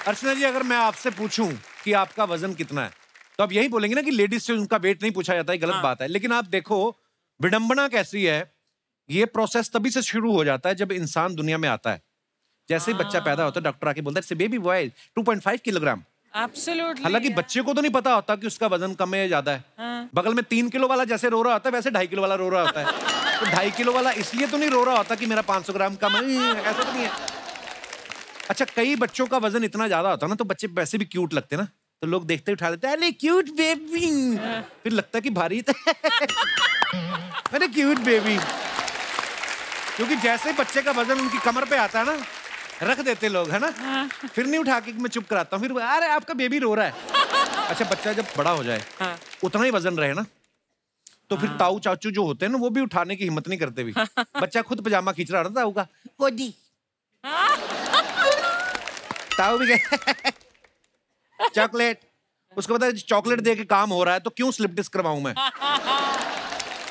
अर्चना जी, अगर मैं आपसे पूछूं कि आपका वजन कितना है तो आप यही बोलेंगे ना कि लेडीज से उनका वेट नहीं पूछा जाता है, गलत बात है। लेकिन आप देखो विडंबना कैसी है, ये प्रोसेस तभी से शुरू हो जाता है जब इंसान दुनिया में आता है। जैसे ही बच्चा पैदा होता है डॉक्टर आके बोलता है बेबी बॉय 2.5 किलोग्राम। हालांकि बच्चे को तो नहीं पता होता कि उसका वजन कम है या ज्यादा है। बगल में 3 किलो वाला जैसे रो रहा होता है वैसे 2.5 किलो वाला रो रहा होता है। तो 2.5 किलो वाला इसलिए तो नहीं रो रहा होता कि मेरा 500 ग्राम कम है, ऐसा तो नहीं है। अच्छा, कई बच्चों का वजन इतना ज्यादा होता है ना तो बच्चे वैसे भी क्यूट लगते हैं ना, तो लोग देखते उठा देते हैं, अरे क्यूट बेबी। फिर लगता है कि भारी अरे क्यूट बेबी, क्योंकि जैसे बच्चे का वजन उनकी कमर पे आता है ना रख देते लोग, है ना। फिर नहीं उठा के मैं चुप कराता हूँ, फिर अरे आपका बेबी रो रहा है। अच्छा, बच्चा जब बड़ा हो जाए उतना ही वजन रहे ना तो फिर ताऊ चाचू जो होते हैं ना वो भी उठाने की हिम्मत नहीं करते भी। बच्चा खुद पजामा खींच रहा था ताऊ का, गोदी ताऊ भी गए चॉकलेट, उसको पता है चॉकलेट दे के काम हो रहा है तो क्यों स्लिप डिस्क करवाऊं मैं।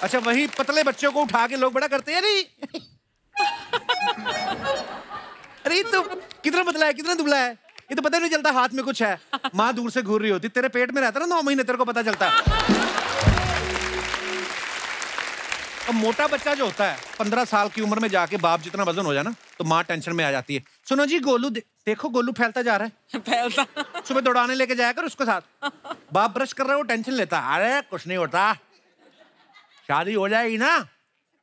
अच्छा, वही पतले बच्चों को उठा के लोग बड़ा करते हैं, अरे अरे तो कितना पतला है कितना दुबला है, ये तो पता नहीं चलता हाथ में कुछ है। माँ दूर से घूर रही होती, तेरे पेट में रहता ना 9 महीने, तेरे को पता चलता। अब मोटा बच्चा जो होता है 15 साल की उम्र में जाके बाप जितना वजन हो जाए ना तो माँ टेंशन में आ जाती है। सुनो जी गोलू देखो गोलू फैलता जा रहा है, फैलता। सुबह दौड़ाने लेके जाया कर उसके साथ। बाप ब्रश कर रहा है वो टेंशन लेता, अरे कुछ नहीं होता, शादी हो जाएगी ना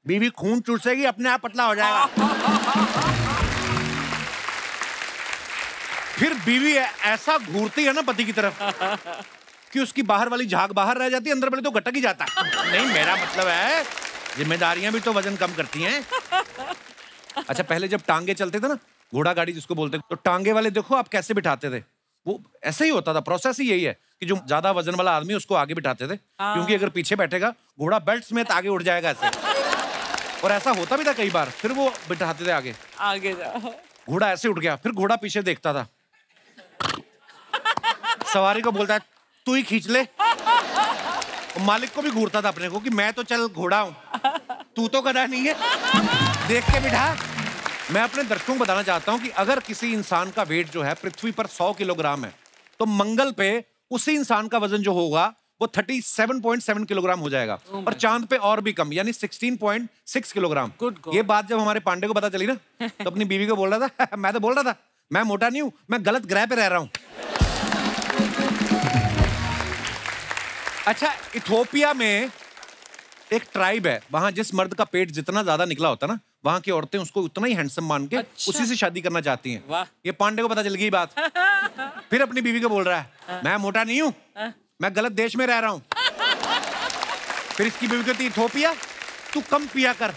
बीवी खून चूसेगी अपने आप पतला हो जाएगा। फिर बीवी ऐसा घूरती है ना पति की तरफ कि उसकी बाहर वाली झाग बाहर रह जाती है, अंदर वाली तो गटक ही जाता है। नहीं, मेरा मतलब है जिम्मेदारियां भी तो वजन कम करती हैं। अच्छा, पहले जब टांगे चलते थे ना, घोड़ा गाड़ी जिसको बोलते, तो टांगे वाले देखो आप कैसे बिठाते थे, वो ऐसे ही होता था। प्रोसेस ही यही है कि जो ज्यादा वजन वाला आदमी उसको आगे बिठाते थे, क्योंकि अगर पीछे बैठेगा घोड़ा बेल्ट समेत आगे उड़ जाएगा ऐसे। और ऐसा होता भी था कई बार, फिर वो बिठाते थे आगे आगे घोड़ा ऐसे उठ गया, फिर घोड़ा पीछे देखता था, सवारी को बोलता है तू ही खींच ले। मालिक को भी घूरता था अपने को कि मैं तो चल घोड़ा हूं, तू तो गधा नहीं है, देख के बिठा। मैं अपने दर्शकों को बताना चाहता हूं कि अगर किसी इंसान का वेट जो है पृथ्वी पर 100 किलोग्राम है तो मंगल पे उसी इंसान का वजन जो होगा वो 37.7 किलोग्राम हो जाएगा, और चांद पे और भी कम, यानी 16.6 किलोग्राम। ये बात जब हमारे पांडे को पता चली ना तो अपनी बीवी को बोल रहा था मैं तो बोल रहा था मैं मोटा नहीं हूं, मैं गलत ग्रह पे रह रहा हूं। अच्छा, इथोपिया में एक ट्राइब है, वहां जिस मर्द का पेट जितना ज्यादा निकला होता ना वहां की औरतें उसको उतना ही हैंडसम मान के उसी से शादी करना चाहती हैं। ये पांडे को पता चल गई बात। फिर अपनी बीवी को बोल रहा है मैं मोटा नहीं हूं, मैं गलत देश में रह रहा हूं। फिर इसकी बीवी कहती इथोपिया तू कम पिया कर,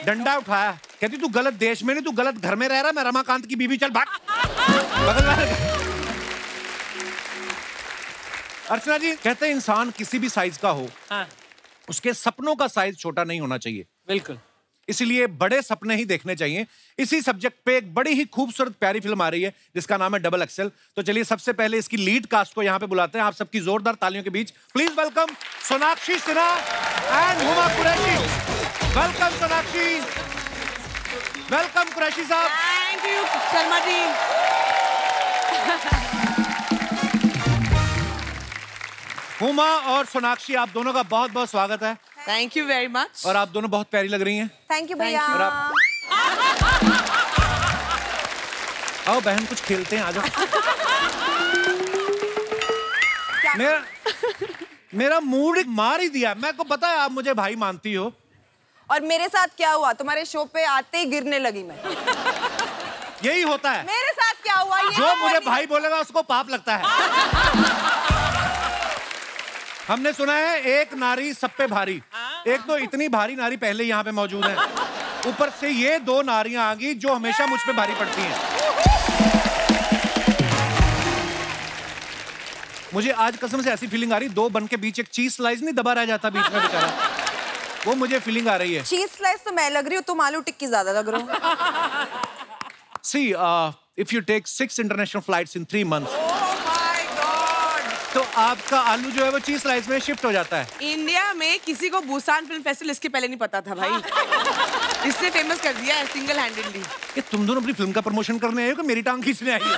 डंडा उठाया, कहती तू गलत देश में नहीं तू गलत घर में रह रहा, मैं रमाकांत की बीवी, चल भाग। अर्चना जी कहते हैं इंसान किसी भी साइज का हो, उसके सपनों का साइज छोटा नहीं होना चाहिए। बिल्कुल, इसलिए बड़े सपने ही देखने चाहिए। इसी सब्जेक्ट पे एक बड़ी ही खूबसूरत प्यारी फिल्म आ रही है जिसका नाम है डबल एक्सेल। तो चलिए सबसे पहले इसकी लीड कास्ट को यहाँ पे बुलाते हैं। आप सबकी जोरदार तालियों के बीच please welcome Sonakshi Sinha and Huma Qureshi. Welcome Sonakshi, welcome Qureshi साहब। Thank you Sharma ji. हुमा और सोनाक्षी, आप दोनों का बहुत बहुत स्वागत है। Thank you very much. और आप दोनों बहुत प्यारी लग रही हैं। थैंक यू भैया। आओ बहन कुछ खेलते हैं, आ जाओ। मेरा मूड मार ही दिया। मेरे को पता है आप मुझे भाई मानती हो। और मेरे साथ क्या हुआ, तुम्हारे शो पे आते ही गिरने लगी मैं। यही होता है। मेरे साथ क्या हुआ, ये जो मुझे भाई बोलेगा उसको पाप लगता है। हमने सुना है एक नारी सब पे भारी। एक तो इतनी भारी नारी पहले यहाँ पे मौजूद है, ऊपर से ये 2 नारियां आ गई जो हमेशा मुझ पे भारी पड़ती हैं। मुझे आज कसम से ऐसी फीलिंग आ रही, 2 बन के बीच एक चीज स्लाइस नहीं दबा रह जाता बीच में बेचारा, वो मुझे फीलिंग आ रही है। चीज स्लाइस तो मैं लग रही हूँ, तुम आलू टिक्की ज्यादा लग रहे हो। See, if you take 6 international flights in 3 months, तो आपका आलू जो है वो चीज स्लाइस में शिफ्ट हो जाता है। इंडिया में किसी को बुसान फिल्म फेस्टिवल इसके पहले नहीं पता था भाई। इसने फेमस कर दिया है सिंगल हैंडेडली। ये तुम दोनों अपनी फिल्म का प्रमोशन करने आए हो कि मेरी टांग खींचने आई है?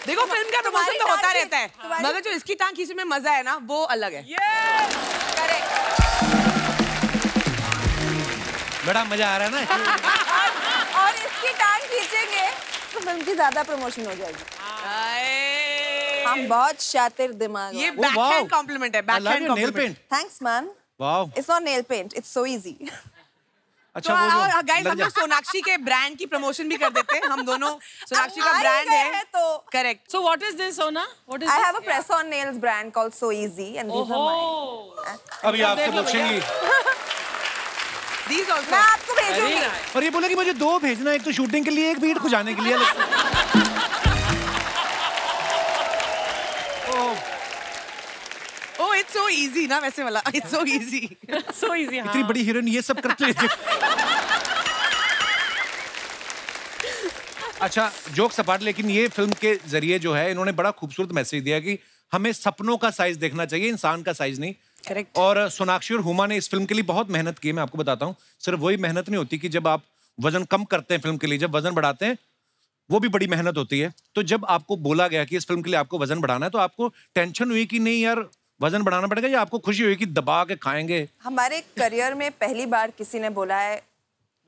देखो फिल्म का प्रमोशन तो होता रहता है, तुम्हारी- मगर जो इसकी टांग खींचने में मजा है ना वो अलग है। करेक्ट। बड़ा मजा आ रहा है ना। और इसकी टांग खींचेंगे तो फिल्म की ज्यादा प्रमोशन हो जाएगी। हम बहुत शातिर दिमाग। ये बैकहैंड कॉम्प्लीमेंट है, backhand nail compliment. Paint. Thanks man. Wow. It's not nail paint, it's so easy. अच्छा तो वो जो गाइस लग हम लोग जा- सोनाक्षी के ब्रांड की प्रमोशन भी कर देते हैं, हम दोनों सोनाक्षी का अब आ ही ब्रांड गए है हैं तो correct. So what is this, Sona? What is I this? have a press on nails brand called So Easy and these are mine. Oh, अभी आपसे पूछेंगी These मैं also आपको very भेजूंगी। nice. और ये बोला कि मुझे 2 भेजना, एक तो शूटिंग के लिए, एक बीट को जाने के लिए अलग। oh it's so easy ना वैसे वाला it's so easy। so easy. इतनी हाँ. बड़ी हीरोइन ये सब करते हैं। अच्छा जोक सपाट, लेकिन ये फिल्म के जरिए जो है इन्होंने बड़ा खूबसूरत मैसेज दिया कि हमें सपनों का साइज देखना चाहिए, इंसान का साइज नहीं। करेक्ट। और सोनाक्षी और हुमा ने इस फिल्म के लिए बहुत मेहनत की है, मैं आपको बताता हूँ। सिर्फ वही मेहनत नहीं होती कि जब आप वजन कम करते हैं फिल्म के लिए, जब वजन बढ़ाते हैं वो भी बड़ी मेहनत होती है। तो जब आपको बोला गया कि इस फिल्म के लिए आपको वजन बढ़ाना है, तो आपको टेंशन हुई कि नहीं यार वजन बढ़ाना पड़ेगा, या आपको खुशी हुई कि दबा के खाएंगे? हमारे करियर में पहली बार किसी ने बोला है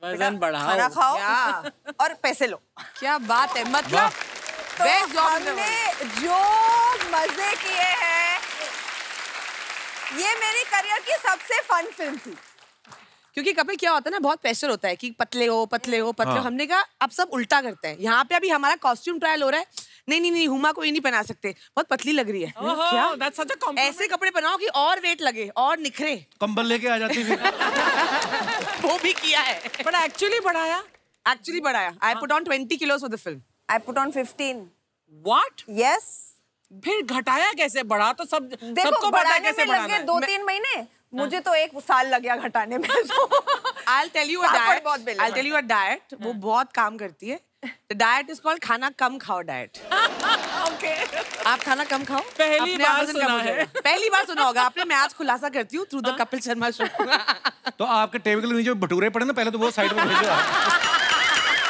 वजन बढ़ाओ. खाना खाओ या। और पैसे लो। क्या बात है, मतलब तो Best job in the हमने जो मजे किए हैं, ये मेरी करियर की सबसे फन फिल्म थी। क्योंकि कपिल क्या होता है ना, बहुत प्रेशर होता है कि पतले हो पतले हो पतले हो। हाँ। हमने कहा अब सब उल्टा करते हैं। यहाँ पे अभी हमारा कॉस्ट्यूम ट्रायल हो रहा है, नहीं नहीं नहीं हुमा को ये नहीं पहना सकते, बहुत पतली लग रही है। Oh, that's such a compliment. ऐसे कपड़े पहनाओ कि और वेट लगे और निखरे। कंबल लेके आ जाती फिर। वो भी किया है, But actually बढ़ाया. एक्चुअली बढ़ाया। I put on 20 kilos for the film। I put on 15. What? Yes. फिर घटाया कैसे? बढ़ा तो सब देखो सबको पता है बढ़ाने कैसे में लग बढ़ाना गए है. 2-3 महीने, मुझे तो 1 साल लग गया घटाने में। I'll tell you a papad diet। बहुत बेले I'll tell you a diet, वो बहुत काम करती है। The diet is called खाना कम खाओ diet। Okay. आप खाना कम खाओ, पहली अपने आप बार वजन कम सुना हो है। जाएगा। पहली बार सुना होगा आपने, मैं आज खुलासा करती हूँ through the Kapil Sharma show. तो आपके टेबल के नीचे भटूरे पड़े ना, पहले तो वो साइड में भेजो आप।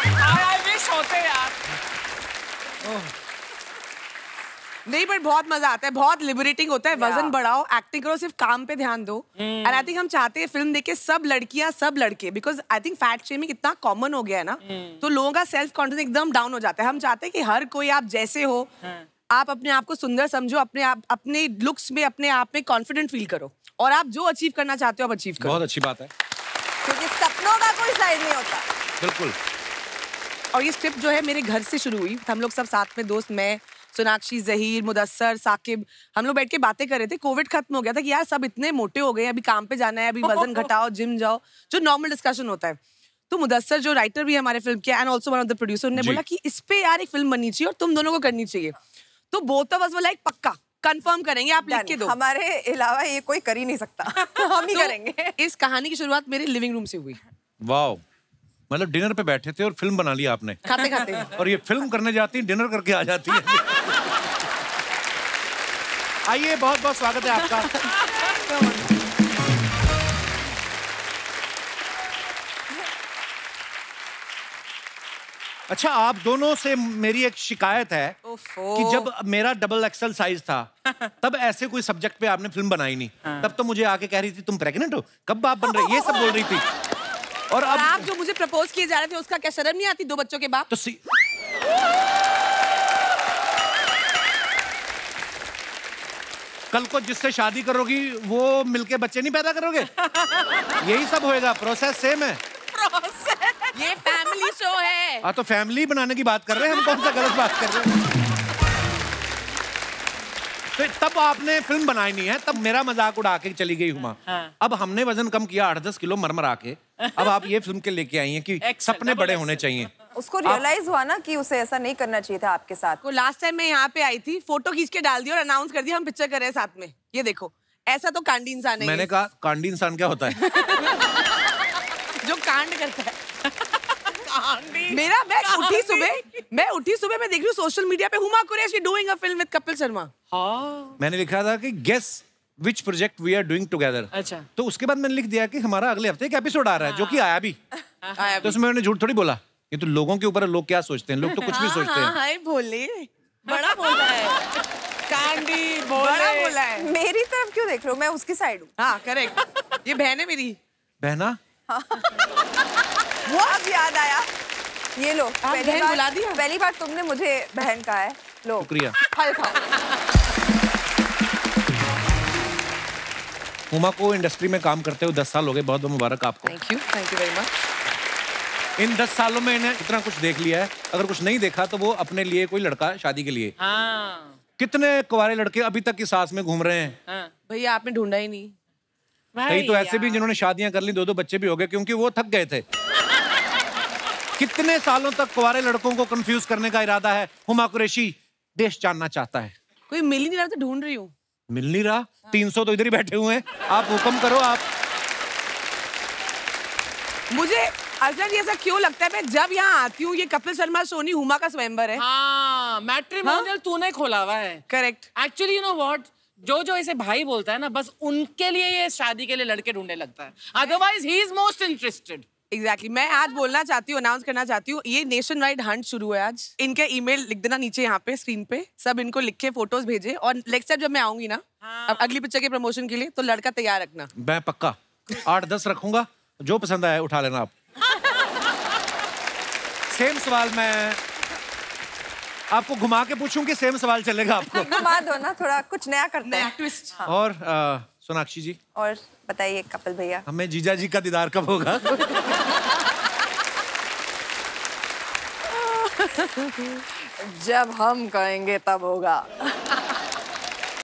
I wish होते यार. नहीं पर बहुत मजा आता है, बहुत लिबरेटिंग होता है। वजन बढ़ाओ, एक्टिंग करो, सिर्फ काम पे ध्यान दो। एंड आई थिंक हम चाहते हैं फिल्म देख के सब लड़कियां सब लड़के, because I think fat shaming इतना कॉमन हो गया है ना, तो लोगों का सेल्फ कॉन्फिडेंस एकदम डाउन हो जाता है। हम चाहते हैं कि हर कोई आप जैसे हो, आप अपने आप को सुंदर समझो, अपने आप अपने लुक्स में अपने आप में कॉन्फिडेंट फील करो, और आप जो अचीव करना चाहते हो आप अचीव करो। बहुत अच्छी बात है, क्योंकि सपनों का कोई साइज नहीं होता। बिल्कुल। और ये स्क्रिप्ट जो है मेरे घर से शुरू हुई। हम लोग सब साथ में दोस्त, मैं, सोनाक्षी, जहीर, मुदस्सर, साकिब, हम लोग बैठ के बातें कर रहे थे। कोविड खत्म हो गया था कि यार सब इतने मोटे हो गए हैं, अभी काम पे जाना है, अभी वजन घटाओ, जिम जाओ, जो नॉर्मल डिस्कशन होता है। तो मुदस्सर जो राइटर भी है हमारे फिल्म के and also one of the producer, ने जी। बोला कि इस पे यार एक फिल्म बननी चाहिए और तुम दोनों को करनी चाहिए। तो both of us were like पक्का कंफर्म करेंगे, आप लिख के दो। हमारे अलावा ये कोई कर ही नहीं सकता। हम ही तो करेंगे। इस कहानी की शुरुआत मेरे लिविंग रूम से हुई, वाओ, मतलब डिनर पे बैठे थे और फिल्म बना ली आपने, खाते खाते। और ये फिल्म करने जाती है, डिनर करके आ जाती है। आइए, बहुत बहुत स्वागत है आपका। अच्छा, आप दोनों से मेरी एक शिकायत है ओफो। कि जब मेरा डबल एक्सल साइज था, तब ऐसे कोई सब्जेक्ट पे आपने फिल्म बनाई नहीं। तब तो मुझे आके कह रही थी तुम प्रेग्नेंट हो, कब बाप बन रहे, ये सब बोल रही थी। और और अब आप जो मुझे प्रपोज किए जा रहे थे उसका क्या शर्म नहीं आती, 2 बच्चों के बाप? तो कल को जिससे शादी करोगी वो मिलके बच्चे नहीं पैदा करोगे? यही सब होएगा, प्रोसेस सेम है। ये फैमिली शो है। हाँ, तो फैमिली बनाने की बात कर रहे हैं हम, कौन सा गलत बात कर रहे हैं? तो तब आपने फिल्म बनाई नहीं है, तब मेरा मजाक उड़ा के चली गई हुमा। हाँ। अब हमने वजन कम किया 8-10 किलो मरमरा के, अब आप ये फिल्म के लेके आई हैं कि सपने बड़े होने चाहिए। उसको रियलाइज हुआ ना कि उसे ऐसा नहीं करना चाहिए था आपके साथ। को लास्ट टाइम मैं यहाँ पे आई थी, फोटो खींच के डाल दी और अनाउंस कर दिया हम पिक्चर कर रहे हैं साथ में, ये देखो। ऐसा तो कांडी इंसान है। मैंने कहा कांडी इंसान क्या होता है? जो कांड करता है। मेरा मैं उठी सुबह मैं देख रही हूँ सोशल मीडिया पे Huma Qureshi doing a film with Kapil Sharma. हाँ. मैंने लिखा था कि guess which project we are doing together. अच्छा. तो उसके बाद मैंने लिख दिया कि हमारा अगले हफ्ते एक एपिसोड आ रहा है, जो कि आया भी। तो उसमें मैंने झूठ थोड़ी बोला, ये तो लोगों के ऊपर है, लोग क्या सोचते हैं, लोग तो कुछ भी सोचते हैं। हाय भोले। बड़ा बोला है, कैंडी बड़ा बोला है। मेरी तरफ क्यों देख रहे हो? मैं उसकी साइड हूँ। हाँ करेक्ट, ये बहन है मेरी। बहना वो अब याद आया, ये लो बहन बुला दिया? पहली बार तुमने मुझे बहन कहा है। लो शुक्रिया। फल खाओ। हुमा को इंडस्ट्री में काम करते हुए 10 साल हो गए, बहुत बहुत मुबारक आपको। Thank you very much. इन 10 सालों में इन्हें इतना कुछ देख लिया है, अगर कुछ नहीं देखा तो वो अपने लिए कोई लड़का शादी के लिए। हाँ कितने कुंवारे लड़के अभी तक की सास में घूम रहे हैं। हाँ भैया आपने ढूंढा ही नहीं। कई तो ऐसे भी जिन्होंने शादियां कर ली, 2-2 बच्चे भी हो गए क्योंकि वो थक गए थे। कितने सालों तक कुंवारे लड़कों को कंफ्यूज करने का इरादा है हुमा कुरैशी देश जानना चाहता है। कोई मिल ही नहीं रहा तो ढूंढ रही हूँ। मिल नहीं रहा? 300 तो इधर ही बैठे हुए हैं, आप हुक्म करो। आप मुझे अर्चना जी ऐसा क्यों लगता है, मैं जब यहाँ आती हूँ ये कपिल शर्मा सोनी हुमा का स्वयंवर है। हाँ मैट्रिमोनियल तूने खोला हुआ है। Correct. Actually you know what, जो ऐसे भाई बोलता है ना, बस उनके लिए ये शादी के लिए लड़के ढूंढने लगता है, otherwise he is most interested. Exactly मैं आज बोलना चाहती हूँ, अनाउंस करना चाहती हूँ, ये नेशन वाइड हंट शुरू है आज। इनके ईमेल लिख देना नीचे यहाँ पे स्क्रीन पे, सब इनको लिख के फोटोज भेजे, और नेक्स्ट टाइम जब मैं आऊंगी ना अब अगली पिक्चर के प्रमोशन के लिए, तो लड़का तैयार रखना। मैं पक्का 8-10 रखूंगा, जो पसंद आए उठा लेना आप। सेम सवाल मैं आपको घुमा के पूछूं कि सेम सवाल चलेगा आपको? घुमा दो ना, थोड़ा कुछ नया करते हैं। ट्विस्ट। और सोनाक्षी जी, और बताइए कपिल भैया, हमें जीजा जी का दीदार कब होगा? जब हम कहेंगे तब होगा।